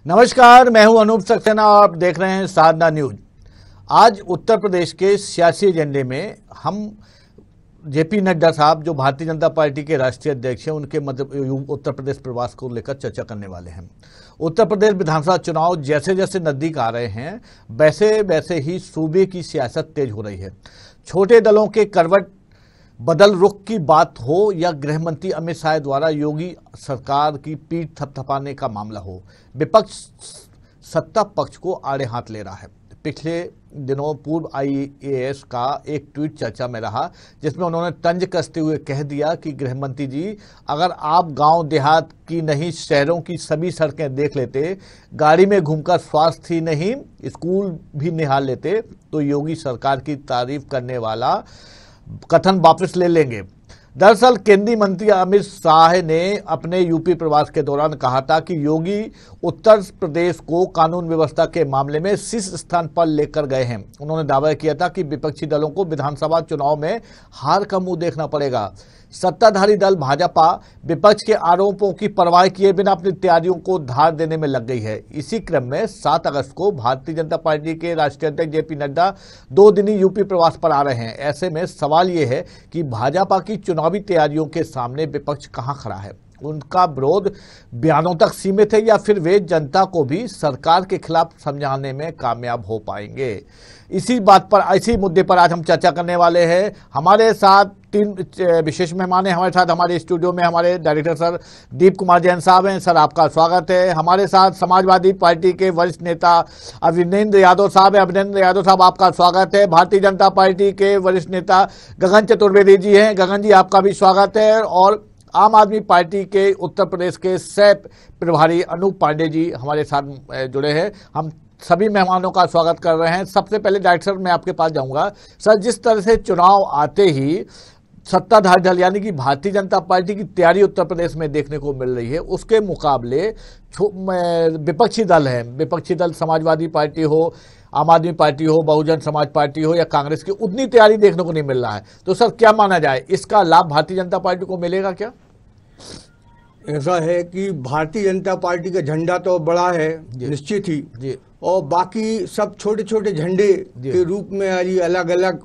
नमस्कार, मैं हूं अनूप सक्सेना और आप देख रहे हैं साधना न्यूज। आज उत्तर प्रदेश के सियासी एजेंडे में हम जेपी नड्डा साहब, जो भारतीय जनता पार्टी के राष्ट्रीय अध्यक्ष हैं, उनके उत्तर प्रदेश प्रवास को लेकर चर्चा करने वाले हैं। उत्तर प्रदेश विधानसभा चुनाव जैसे जैसे नजदीक आ रहे हैं, वैसे वैसे ही सूबे की सियासत तेज हो रही है। छोटे दलों के करवट बदल रुख की बात हो या गृह मंत्री अमित शाह द्वारा योगी सरकार की पीठ थपथपाने का मामला हो, विपक्ष सत्ता पक्ष को आड़े हाथ ले रहा है। पिछले दिनों पूर्व आईएएस का एक ट्वीट चर्चा में रहा, जिसमें उन्होंने तंज कसते हुए कह दिया कि गृह मंत्री जी, अगर आप गांव देहात की नहीं शहरों की सभी सड़कें देख लेते, गाड़ी में घूमकर स्वास्थ्य ही नहीं स्कूल भी निहार लेते, तो योगी सरकार की तारीफ करने वाला कथन वापस ले लेंगे। दरअसल केंद्रीय मंत्री अमित शाह ने अपने यूपी प्रवास के दौरान कहा था कि योगी उत्तर प्रदेश को कानून व्यवस्था के मामले में शीर्ष स्थान पर लेकर गए हैं। उन्होंने दावा किया था कि विपक्षी दलों को विधानसभा चुनाव में हार का मुंह देखना पड़ेगा। सत्ताधारी दल भाजपा विपक्ष के आरोपों की परवाह किए बिना अपनी तैयारियों को धार देने में लग गई है। इसी क्रम में 7 अगस्त को भारतीय जनता पार्टी के राष्ट्रीय अध्यक्ष जेपी नड्डा 2 दिनी यूपी प्रवास पर आ रहे हैं। ऐसे में सवाल ये है कि भाजपा की चुनावी तैयारियों के सामने विपक्ष कहां खड़ा है? उनका विरोध बयानों तक सीमित है या फिर वे जनता को भी सरकार के खिलाफ समझाने में कामयाब हो पाएंगे? इसी मुद्दे पर आज हम चर्चा करने वाले हैं। हमारे साथ 3 विशेष मेहमान हैं। हमारे साथ हमारे स्टूडियो में हमारे डायरेक्टर सर दीप कुमार जैन साहब हैं। सर, आपका स्वागत है। हमारे साथ समाजवादी पार्टी के वरिष्ठ नेता अभिनंदन यादव साहब हैं। अभिनंदन यादव साहब, आपका स्वागत है। भारतीय जनता पार्टी के वरिष्ठ नेता गगन चतुर्वेदी जी हैं। गगन जी, आपका भी स्वागत है। और आम आदमी पार्टी के उत्तर प्रदेश के सह प्रभारी अनूप पांडे जी हमारे साथ जुड़े हैं। हम सभी मेहमानों का स्वागत कर रहे हैं। सबसे पहले डायरेक्टर सर, मैं आपके पास जाऊंगा। सर, जिस तरह से चुनाव आते ही सत्ताधारी दल यानी कि भारतीय जनता पार्टी की तैयारी उत्तर प्रदेश में देखने को मिल रही है, उसके मुकाबले विपक्षी दल हैं, विपक्षी दल समाजवादी पार्टी हो, आम आदमी पार्टी हो, बहुजन समाज पार्टी हो या कांग्रेस की, उतनी तैयारी देखने को नहीं मिल रहा है। तो सर, क्या माना जाए, इसका लाभ भारतीय जनता पार्टी को मिलेगा क्या? ऐसा है कि भारतीय जनता पार्टी का झंडा तो बड़ा है निश्चित ही जी, और बाकी सब छोटे छोटे झंडे के रूप में अलग अलग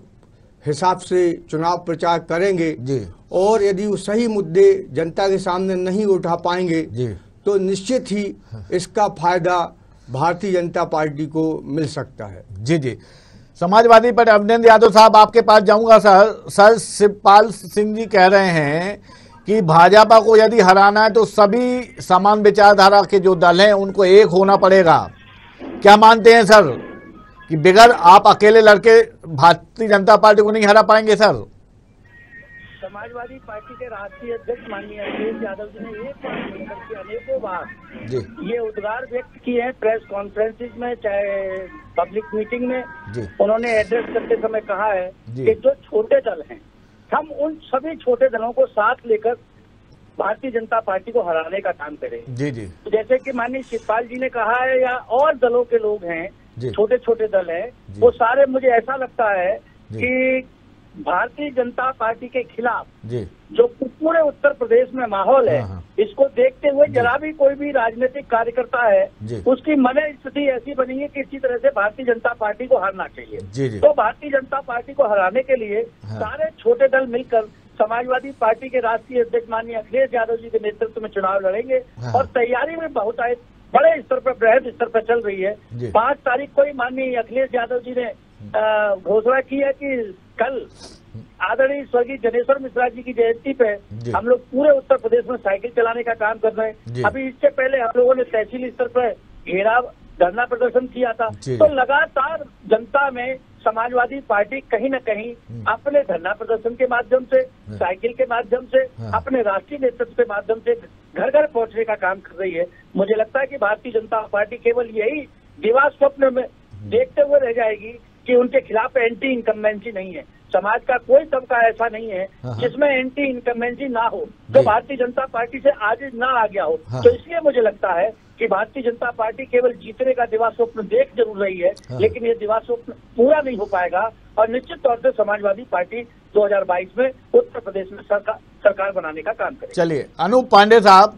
हिसाब से चुनाव प्रचार करेंगे जी। और यदि वो सही मुद्दे जनता के सामने नहीं उठा पाएंगे जी, तो निश्चित ही इसका फायदा भारतीय जनता पार्टी को मिल सकता है। जी जी। समाजवादी पार्टी अभिनंदन यादव साहब, आपके पास जाऊंगा। सर शिवपाल सिंह जी कह रहे हैं कि भाजपा को यदि हराना है तो सभी समान विचारधारा के जो दल हैं उनको एक होना पड़ेगा। क्या मानते हैं सर कि बगैर आप अकेले लड़के भारतीय जनता पार्टी को नहीं हरा पाएंगे? सर, समाजवादी पार्टी के राष्ट्रीय अध्यक्ष माननीय अखिलेश यादव जी ने एक बार मिलकर के अनेकों बार ये उद्गार व्यक्त किए हैं प्रेस कॉन्फ्रेंसिस में, चाहे पब्लिक मीटिंग में। उन्होंने एड्रेस करते समय कहा है कि जो छोटे दल हैं, हम उन सभी छोटे दलों को साथ लेकर भारतीय जनता पार्टी को हराने का काम करें। जी जी। जैसे कि माननीय शिवपाल जी ने कहा है, या और दलों के लोग हैं, छोटे छोटे दल हैं, वो सारे, मुझे ऐसा लगता है कि भारतीय जनता पार्टी के खिलाफ जो पूरे उत्तर प्रदेश में माहौल है, इसको देखते हुए जरा भी कोई भी राजनीतिक कार्यकर्ता है, उसकी मन स्थिति ऐसी बनी है कि इसी तरह से भारतीय जनता पार्टी को हारना चाहिए। तो भारतीय जनता पार्टी को हराने के लिए सारे छोटे दल मिलकर समाजवादी पार्टी के राष्ट्रीय अध्यक्ष माननीय अखिलेश यादव जी के नेतृत्व में चुनाव लड़ेंगे। और तैयारी में बहुत बड़े स्तर पर, बृहद स्तर पर चल रही है। 5 तारीख को ही माननीय अखिलेश यादव जी ने घोषणा की है कि कल आदरणीय स्वर्गीय जनेश्वर मिश्रा जी की जयंती पे हम लोग पूरे उत्तर प्रदेश में साइकिल चलाने का काम कर रहे हैं। अभी इससे पहले हम लोगों ने तहसील स्तर पर घेराव धरना प्रदर्शन किया था। तो लगातार जनता में समाजवादी पार्टी कहीं न कहीं अपने धरना प्रदर्शन के माध्यम से, साइकिल के माध्यम से, अपने राष्ट्रीय नेतृत्व के माध्यम से घर घर पहुंचने का काम कर रही है। मुझे लगता है कि भारतीय जनता पार्टी केवल यही दिवा स्वप्न में देखते हुए रह जाएगी कि उनके खिलाफ एंटी इनकम्बेंसी नहीं है। समाज का कोई तबका ऐसा नहीं है जिसमें एंटी इनकम्बेंसी ना हो, जो भारतीय जनता पार्टी से आज ना आ गया हो। तो इसलिए मुझे लगता है कि भारतीय जनता पार्टी केवल जीतने का दिवा स्वप्न देख जरूर रही है, लेकिन ये दिवा स्वप्न पूरा नहीं हो पाएगा। और निश्चित तौर से समाजवादी पार्टी 2022 में उत्तर प्रदेश में सरकार बनाने का काम करेगी। चलिए, अनूप पांडे साहब,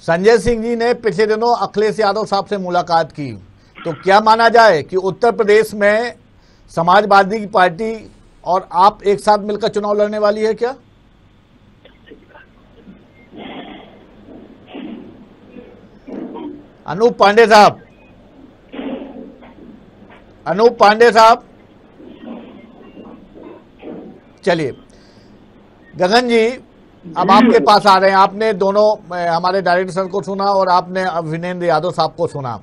संजय सिंह जी ने पिछले दिनों अखिलेश यादव साहब से मुलाकात की, तो क्या माना जाए कि उत्तर प्रदेश में समाजवादी की पार्टी और आप एक साथ मिलकर चुनाव लड़ने वाली है क्या? अनूप पांडे साहब, अनूप पांडे साहब, चलिए गगन जी अब आपके पास आ रहे हैं। आपने दोनों हमारे डायरेक्टर सर को सुना और आपने अभिनेंद्र यादव साहब को सुना।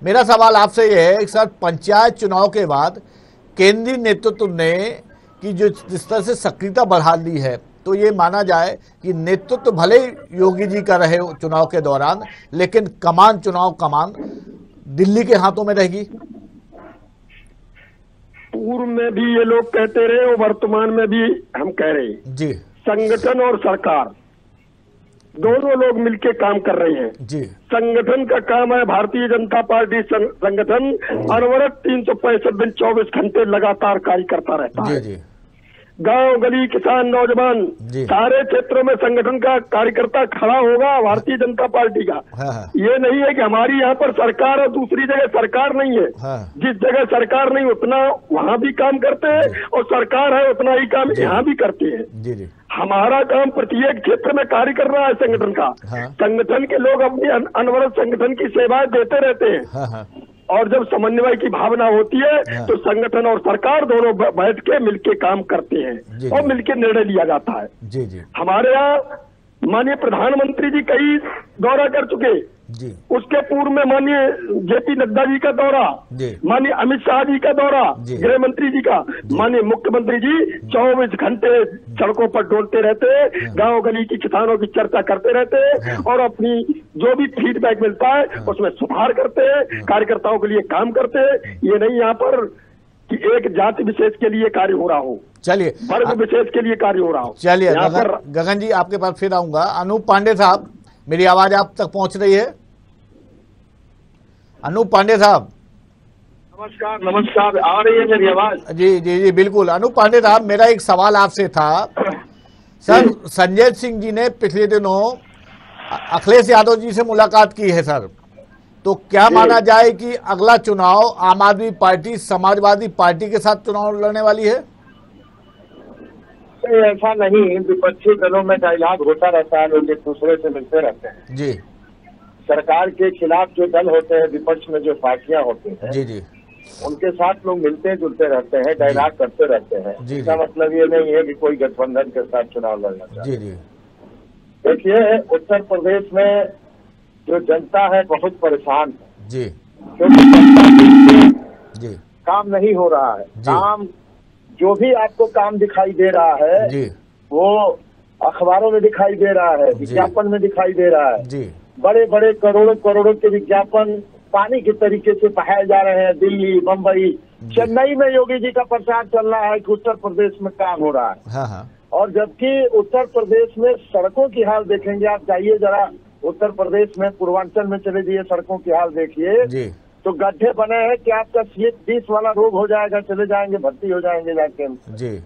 मेरा सवाल आपसे यह है कि सर, पंचायत चुनाव के बाद केंद्रीय नेतृत्व ने कि जो जिस तरह से सक्रियता बढ़ा दी है, तो ये माना जाए कि नेतृत्व भले ही योगी जी का रहे चुनाव के दौरान, लेकिन चुनाव कमान दिल्ली के हाथों में रहेगी। पूर्व में भी ये लोग कहते रहे और वर्तमान में भी हम कह रहे हैं जी, संगठन और सरकार दोनों लोग मिलके काम कर रहे हैं जी। संगठन का काम है, भारतीय जनता पार्टी संगठन अनवरत 365 दिन 24 घंटे लगातार कार्य करता रहता है। जी। गांव गली किसान नौजवान सारे क्षेत्रों में संगठन का कार्यकर्ता खड़ा होगा भारतीय जनता पार्टी का। हाँ। ये नहीं है कि हमारी यहाँ पर सरकार और दूसरी जगह सरकार नहीं है। हाँ। जिस जगह सरकार नहीं उतना वहाँ भी काम करते हैं और सरकार है उतना ही काम यहाँ भी करते हैं। जी। हमारा काम प्रत्येक क्षेत्र में कार्य कर रहा है संगठन का। हाँ। संगठन के लोग अपनी अनवरत संगठन की सेवाएं देते रहते हैं। हाँ। और जब समन्वय की भावना होती है तो संगठन और सरकार दोनों बैठ के मिलके काम करते हैं और मिलके निर्णय लिया जाता है। जी। हमारे यहाँ माननीय प्रधानमंत्री जी कई दौरा कर चुके जी। उसके पूर्व में माननीय जेपी नड्डा जी का दौरा, माननीय अमित शाह जी का दौरा, गृह मंत्री जी का, माननीय मुख्यमंत्री जी 24 घंटे सड़कों पर डोलते रहते, गांव गली की किसानों की चर्चा करते रहते और अपनी जो भी फीडबैक मिलता है उसमें सुधार करते, कार्यकर्ताओं के लिए काम करते। ये नहीं यहाँ पर कि एक जाति विशेष के लिए कार्य हो रहा हो, चलिए वर्ग विशेष के लिए कार्य हो रहा हो। चलिए गगन जी आपके पास फिर आऊंगा। अनूप पांडे साहब, मेरी आवाज आप तक पहुंच रही है? अनूप पांडे साहब, नमस्कार, आ रही है मेरी आवाज? जी बिल्कुल। अनूप पांडे साहब, मेरा एक सवाल आपसे था। सर, संजय सिंह जी ने पिछले दिनों अखिलेश यादव जी से मुलाकात की है सर, तो क्या माना जाए कि अगला चुनाव आम आदमी पार्टी समाजवादी पार्टी के साथ चुनाव लड़ने वाली है? ऐसा नहीं, विपक्षी दलों में डायलॉग होता रहता है, लोग एक दूसरे से मिलते रहते हैं जी। सरकार के खिलाफ जो दल होते हैं, विपक्ष में जो पार्टियां होती हैं जी, उनके साथ लोग मिलते जुलते रहते हैं, डायलॉग करते रहते हैं। इसका मतलब ये नहीं है कि कोई गठबंधन के साथ चुनाव लड़ना चाहिए। जी। देखिए, उत्तर प्रदेश में जो जनता है बहुत परेशान है जी, क्योंकि जनता जी काम नहीं हो रहा है। काम जो भी आपको काम दिखाई दे रहा है जी, वो अखबारों में दिखाई दे रहा है, विज्ञापन में दिखाई दे रहा है जी। बड़े बड़े करोड़ों के विज्ञापन पानी के तरीके से बहाए जा रहे हैं। दिल्ली, बम्बई, चेन्नई में योगी जी का प्रचार चल रहा है कि उत्तर प्रदेश में काम हो रहा है। हाँ। और जबकि उत्तर प्रदेश में सड़कों की हाल देखेंगे आप, जाइए जरा उत्तर प्रदेश में पूर्वांचल में चले जाइए, सड़कों की हाल देखिए तो गड्ढे बने हैं कि आपका CH20 वाला रोग हो जाएगा, चले जाएंगे, भर्ती हो जाएंगे जाके जी।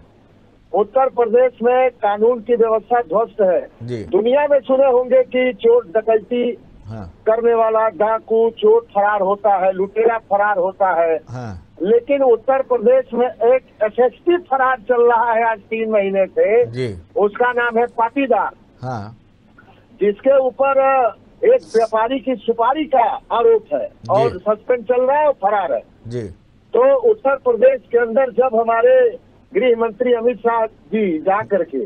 उत्तर प्रदेश में कानून की व्यवस्था ध्वस्त है जी। दुनिया में सुने होंगे कि चोर डकैती करने वाला डाकू चोर फरार होता है, लुटेरा फरार होता है, लेकिन उत्तर प्रदेश में एक SSP फरार चल रहा है आज 3 महीने से जी। उसका नाम है पाटीदार, जिसके ऊपर एक व्यापारी की सुपारी का आरोप है और सस्पेंड चल रहा है और फरार है जी। तो उत्तर प्रदेश के अंदर जब हमारे गृह मंत्री अमित शाह जी जा करके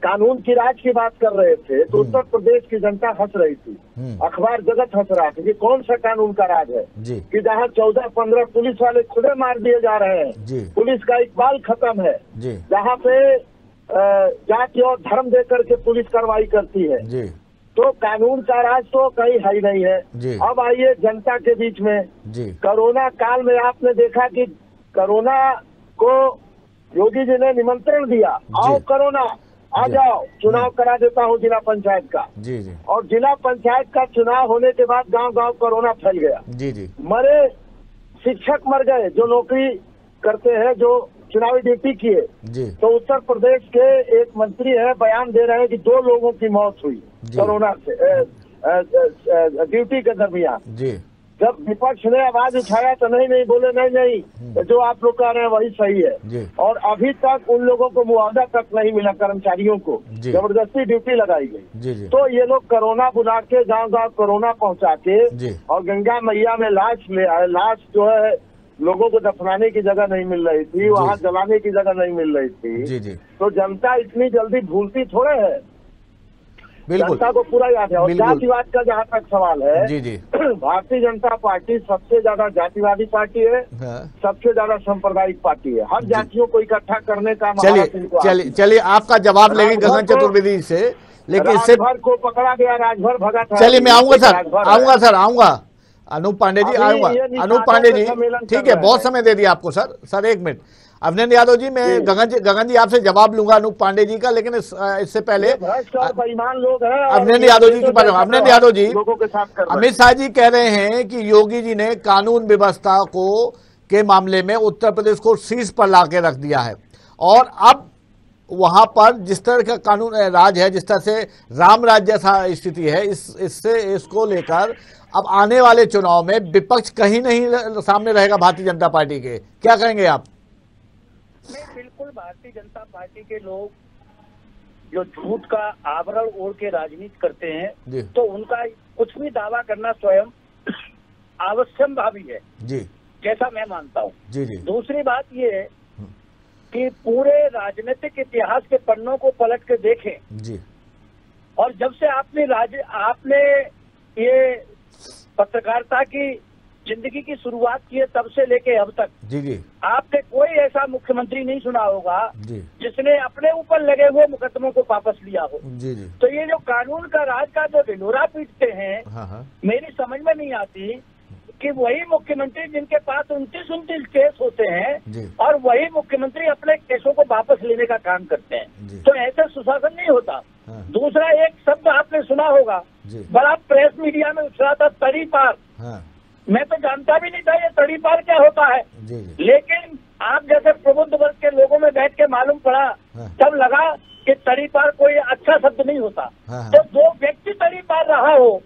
कानून की राज की बात कर रहे थे तो उत्तर प्रदेश की जनता हंस रही थी, अखबार जगत हंस रहा था कि कौन सा कानून का राज है कि जहाँ 14-15 पुलिस वाले खुदे मार दिए जा रहे हैं, पुलिस का इकबाल खत्म है, जहाँ पे जाति और धर्म दे करके पुलिस कार्रवाई करती है जी। तो कानून का राज तो कहीं है ही नहीं है जी। अब आइए जनता के बीच में जी। कोरोना काल में आपने देखा कि कोरोना को योगी जी ने निमंत्रण दिया, आओ कोरोना आ जाओ, चुनाव करा देता हूँ जिला पंचायत का जी। और जिला पंचायत का चुनाव होने के बाद गांव कोरोना फैल गया जी। मरे शिक्षक मर गए जो नौकरी करते हैं, जो चुनावी ड्यूटी किए जी। तो उत्तर प्रदेश के एक मंत्री है, बयान दे रहे हैं कि 2 लोगों की मौत हुई कोरोना से ड्यूटी के दरमियान जी। जब विपक्ष ने आवाज उठाया तो नहीं बोले नहीं जो आप लोग कह रहे हैं वही सही है जी। और अभी तक उन लोगों को मुआवजा तक नहीं मिला, कर्मचारियों को जबरदस्ती ड्यूटी लगाई गई जी। तो ये लोग कोरोना बुला के गाँव कोरोना पहुंचा के और गंगा मैया में लाश ले आए। लाश जो है लोगों को दफनाने की जगह नहीं मिल रही थी, वहाँ जलाने की जगह नहीं मिल रही थी। तो जनता इतनी जल्दी भूलती थोड़े है, जनता को पूरा याद है। और जातिवाद का जहाँ तक सवाल है, जी जी, भारतीय जनता पार्टी सबसे ज्यादा जातिवादी पार्टी है, सबसे ज्यादा सांप्रदायिक पार्टी है। हर जातियों को इकट्ठा करने का चलिए आपका जवाब लेंगे गगन चतुर्वेदी से, लेकिन इससे राजभर को पकड़ा गया, राजभर भगा था। चलिए मैं आऊंगा अनूप पांडे जी, आऊंगा अनूप पांडे जी, ठीक है, बहुत समय दे दिया आपको सर 1 मिनट। अभिनंदन यादव जी, मैं गगन जी आपसे जवाब लूंगा अनूप पांडे जी का, लेकिन इससे पहले बेईमान लोग हैं अभिनंदन यादव जी की बात। अभिनंदन यादव जी, अमित शाह जी कह रहे हैं कि योगी जी ने कानून व्यवस्था के मामले में उत्तर प्रदेश को शीर्ष पर लाके रख दिया है और अब वहां पर जिस तरह का कानून राज है, जिस तरह से राम राज्य जैसा स्थिति है, इसको लेकर अब आने वाले चुनाव में विपक्ष कहीं नहीं सामने रहेगा भारतीय जनता पार्टी के। क्या कहेंगे आप? नहीं, बिल्कुल भारतीय जनता पार्टी के लोग जो झूठ का आवरण ओढ़ के राजनीति करते हैं तो उनका कुछ भी दावा करना स्वयं आवश्यक भावी है जी, जैसा मैं मानता हूँ जी। दूसरी बात ये है कि पूरे राजनीतिक इतिहास के पन्नों को पलट के देखें जी, और जब से आपने ये पत्रकारिता की जिंदगी की शुरुआत की है तब से लेके अब तक जी आपने कोई ऐसा मुख्यमंत्री नहीं सुना होगा जी, जिसने अपने ऊपर लगे हुए मुकदमों को वापस लिया हो जी। तो ये जो कानून का राज का जो ढिंढोरा पीटते हैं, मेरी समझ में नहीं आती कि वही मुख्यमंत्री जिनके पास 29 केस होते हैं और वही मुख्यमंत्री अपने केसों को वापस लेने का काम करते हैं, तो ऐसे सुशासन नहीं होता। दूसरा एक शब्द आपने सुना होगा, बड़ा प्रेस मीडिया में उछला था, तड़ी पार। मैं तो जानता भी नहीं था ये तड़ी पार क्या होता है, लेकिन आप जैसे प्रबुद्ध वर्ग के लोगों में बैठ के मालूम पड़ा तब लगा कि तड़ी पार कोई अच्छा शब्द नहीं होता। तो जो व्यक्ति तड़ी पार रहा हो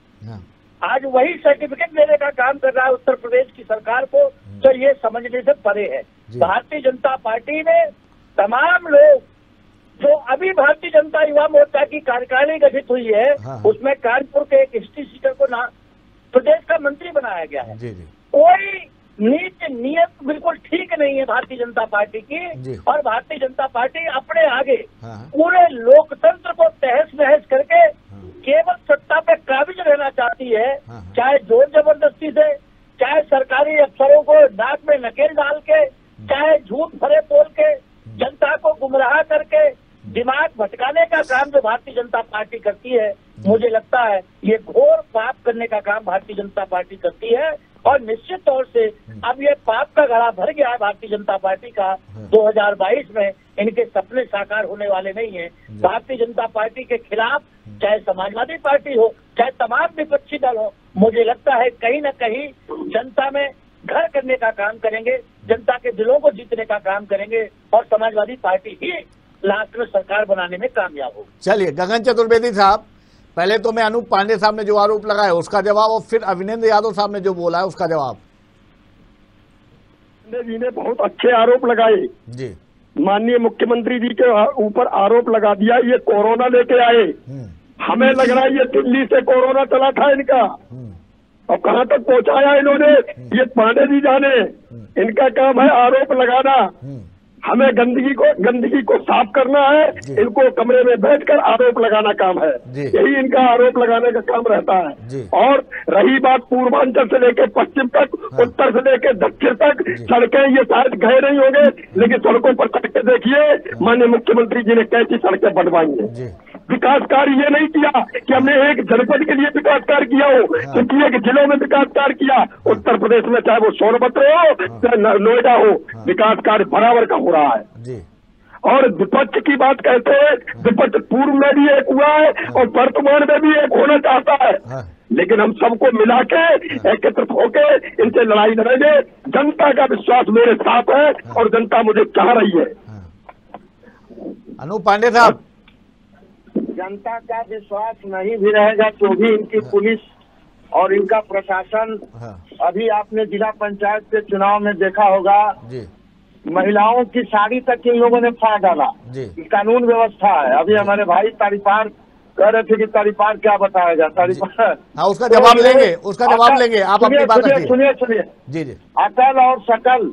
आज वही सर्टिफिकेट देने का काम कर रहा है उत्तर प्रदेश की सरकार को, तो ये समझने से परे है। भारतीय जनता पार्टी में तमाम लोग जो अभी भारतीय जनता युवा मोर्चा की कार्यकारिणी गठित हुई है उसमें कानपुर के एक हिस्ट्री सीटर को प्रदेश का मंत्री बनाया गया है। कोई नीति नियत बिल्कुल ठीक नहीं है भारतीय जनता पार्टी की, और भारतीय जनता पार्टी अपने आगे पूरे लोकतंत्र को तहस नहस करके केवल सत्ता पे काबिज रहना चाहती है, चाहे जोर जबरदस्ती से, चाहे सरकारी अफसरों को नाक में नकेल डाल के, चाहे झूठ भरे बोल के, जनता को गुमराह करके दिमाग भटकाने का काम जो भारतीय जनता पार्टी करती है, मुझे लगता है ये घोर पाप करने का काम भारतीय जनता पार्टी करती है। और निश्चित तौर से अब ये पाप का घड़ा भर गया है भारतीय जनता पार्टी का। 2022 में इनके सपने साकार होने वाले नहीं है। भारतीय जनता पार्टी के खिलाफ चाहे समाजवादी पार्टी हो, चाहे तमाम विपक्षी दल हो, मुझे लगता है कहीं न कहीं जनता में घर करने का काम करेंगे, जनता के दिलों को जीतने का काम करेंगे और समाजवादी पार्टी ही लास्ट में सरकार बनाने में कामयाब हो। चलिए गगन चतुर्वेदी साहब, पहले तो मैं अनूप पांडे साहब ने जो आरोप लगाया उसका जवाब, और फिर अभिनंदन यादव साहब ने जो बोला है उसका जवाब। जी ने बहुत अच्छे आरोप लगाए जी, माननीय मुख्यमंत्री जी के ऊपर आरोप लगा दिया, ये कोरोना लेके आए। हमें लग रहा है ये दिल्ली से कोरोना चला था इनका, और कहाँ तक पहुंचाया इन्होंने ये पांडे जी जाने। इनका काम है आरोप लगाना, हमें गंदगी को साफ करना है, इनको कमरे में बैठकर आरोप लगाना काम है, यही इनका आरोप लगाने का काम रहता है। और रही बात पूर्वांचल से लेकर पश्चिम तक, उत्तर से लेकर दक्षिण तक, सड़कें ये शायद गए नहीं होंगे, लेकिन सड़कों पर चढ़ के देखिए माननीय मुख्यमंत्री जी ने कैसी सड़कें बनवाई हैं। विकास कार्य ये नहीं किया कि हमने एक जनपद के लिए विकास कार्य किया हो, क्योंकि एक जिलों में विकास कार्य किया। उत्तर प्रदेश में चाहे वो सोनभद्र हो चाहे नोएडा हो, विकास कार्य बराबर का हो रहा है। और विपक्ष की बात कहते हैं, विपक्ष पूर्व में भी एक हुआ है और वर्तमान में भी एक होना चाहता है। लेकिन हम सबको मिला के एकत्रित होके इनसे लड़ाई लड़ेंगे। जनता का विश्वास मेरे साथ है और जनता मुझे चाह रही है। अनूप पांडे साहब, जनता का विश्वास नहीं भी रहेगा तो भी इनकी पुलिस और इनका प्रशासन, अभी आपने जिला पंचायत के चुनाव में देखा होगा जी, महिलाओं की साड़ी तक इन लोगों ने फाड़ डाला जी। कानून व्यवस्था है। अभी हमारे भाई तारीपार कह रहे थे कि तारीपार क्या बताएगा, तारीपार उसका जवाब लेंगे, उसका जवाब लेंगे। आप अपनी बात रखिए। सुनिए जी जी। अकल और शकल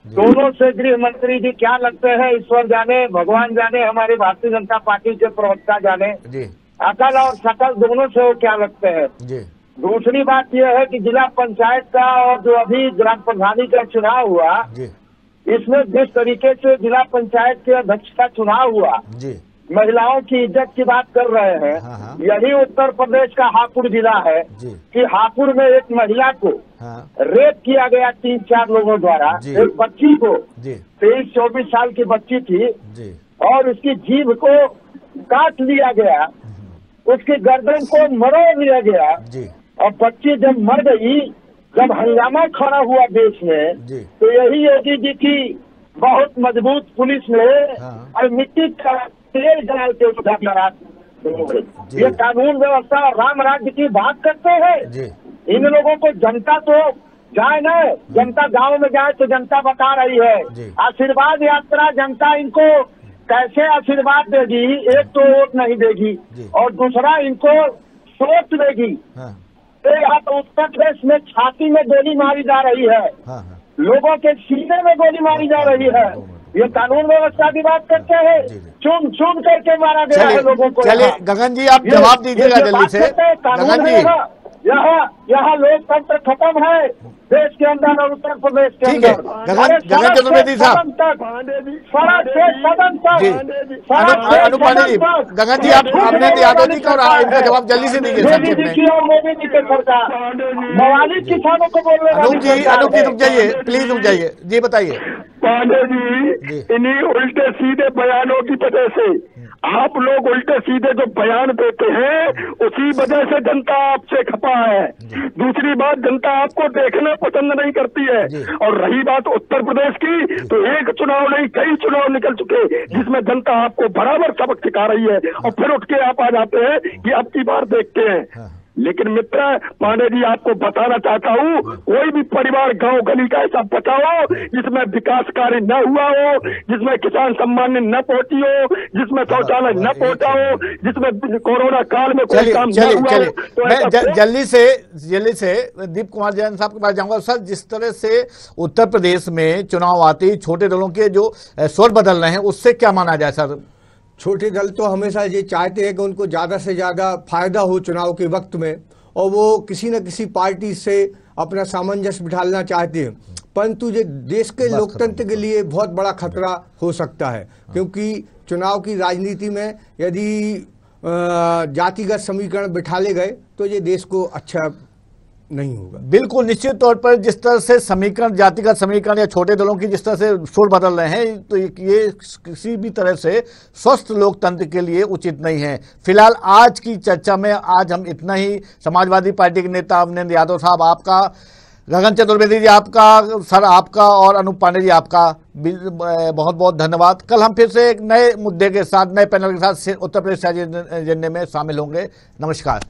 दोनों से गृह मंत्री जी क्या लगते हैं, ईश्वर जाने, भगवान जाने, हमारी भारतीय जनता पार्टी के प्रवक्ता जाने जी। अकल और शकल दोनों से वो क्या लगते हैं जी। दूसरी बात यह है कि जिला पंचायत का और जो अभी ग्राम प्रधानी का चुनाव हुआ जी, इसमें जिस तरीके से जिला पंचायत के अध्यक्ष का चुनाव हुआ जी, महिलाओं की इज्जत की बात कर रहे हैं। यही उत्तर प्रदेश का हापुड़ जिला है कि हापुड़ में एक महिला को रेप किया गया 3-4 लोगों द्वारा, एक बच्ची को 23-24 साल की बच्ची थी और उसकी जीभ को काट लिया गया, उसकी गर्दन को मरोड़ लिया गया और बच्ची जब मर गई, जब हंगामा खड़ा हुआ देश में, तो यही योगी जी की बहुत मजबूत पुलिस ने और मिट्टी का तेल डाल के उसका लड़ा। ये कानून व्यवस्था और राम राज्य की बात करते हैं। इन लोगों को जनता तो जाए ना, जनता गांव में जाए तो जनता बता रही है। आशीर्वाद यात्रा जनता इनको कैसे आशीर्वाद देगी, एक तो वोट नहीं देगी और दूसरा इनको सोच देगी। यहाँ तो उत्तर प्रदेश में छाती में गोली मारी जा रही है, लोगों के सीने में गोली मारी जा रही है। ये कानून व्यवस्था की बात करते हैं, चुन चुन करके मारा गया है लोगों को। चलिए गगन जी, आप जवाब दीजिएगा जल्दी से। गगन जी, यहाँ लोकतंत्र खत्म है देश के अंदर और उत्तर प्रदेश के अंदर। गगन चतुर्वेदी साहब, अनूप पांडे जी, गगन जी, आप आपने यादव जी का और इनका जवाब जल्दी से दीजिए। मोदी जी और मोदी जी के सरकार मवालिक किसानों को बोल रहे। अनूप जी रुक जाइए, प्लीज रुक जाइए जी, बताइए। पांडे जी, इन्हीं उल्टे सीधे बयानों की वजह से आप लोग उल्टे सीधे जो बयान देते हैं उसी वजह से जनता आपसे खपा है। दूसरी बात, जनता आपको देखना पसंद नहीं करती है। और रही बात उत्तर प्रदेश की, तो एक चुनाव नहीं कई चुनाव निकल चुके जिसमें जनता आपको बराबर सबक सिखा रही है और फिर उठ के आप आ जाते हैं कि अब की बार देखते हैं। लेकिन मित्र पांडे जी, आपको बताना चाहता हूँ, कोई भी परिवार गांव गली का ऐसा बचाओ जिसमें विकास कार्य न हुआ हो, जिसमें किसान सम्मान न पहुंची हो, जिसमें शौचालय न पहुंचा हो, जिसमें कोरोना काल में कोई काम न हुआ हो। तो मैं जल्दी से दीप कुमार जैन साहब के पास जाऊंगा। सर, जिस तरह से उत्तर प्रदेश में चुनाव आते ही छोटे दलों के जो स्वर बदल रहे हैं, उससे क्या माना जाए सर? छोटे दल तो हमेशा ये चाहते हैं कि उनको ज़्यादा से ज़्यादा फायदा हो चुनाव के वक्त में, और वो किसी न किसी पार्टी से अपना सामंजस्य बिठाना चाहते हैं। परंतु ये देश के लोकतंत्र के लिए बहुत बड़ा खतरा हो सकता है, क्योंकि चुनाव की राजनीति में यदि जातिगत समीकरण बिठाले गए तो ये देश को अच्छा नहीं होगा। बिल्कुल, निश्चित तौर पर जिस तरह से समीकरण, जातिगत समीकरण या छोटे दलों की जिस तरह से सुर बदल रहे हैं, तो ये किसी भी तरह से स्वस्थ लोकतंत्र के लिए उचित नहीं है। फिलहाल आज की चर्चा में आज हम इतना ही। समाजवादी पार्टी के नेता अवनिंद्र यादव साहब आपका, गगन चतुर्वेदी जी आपका, सर आपका और अनूप पांडे जी आपका बहुत बहुत धन्यवाद। कल हम फिर से एक नए मुद्दे के साथ, नए पैनल के साथ उत्तर प्रदेश एजेंडे में शामिल होंगे। नमस्कार।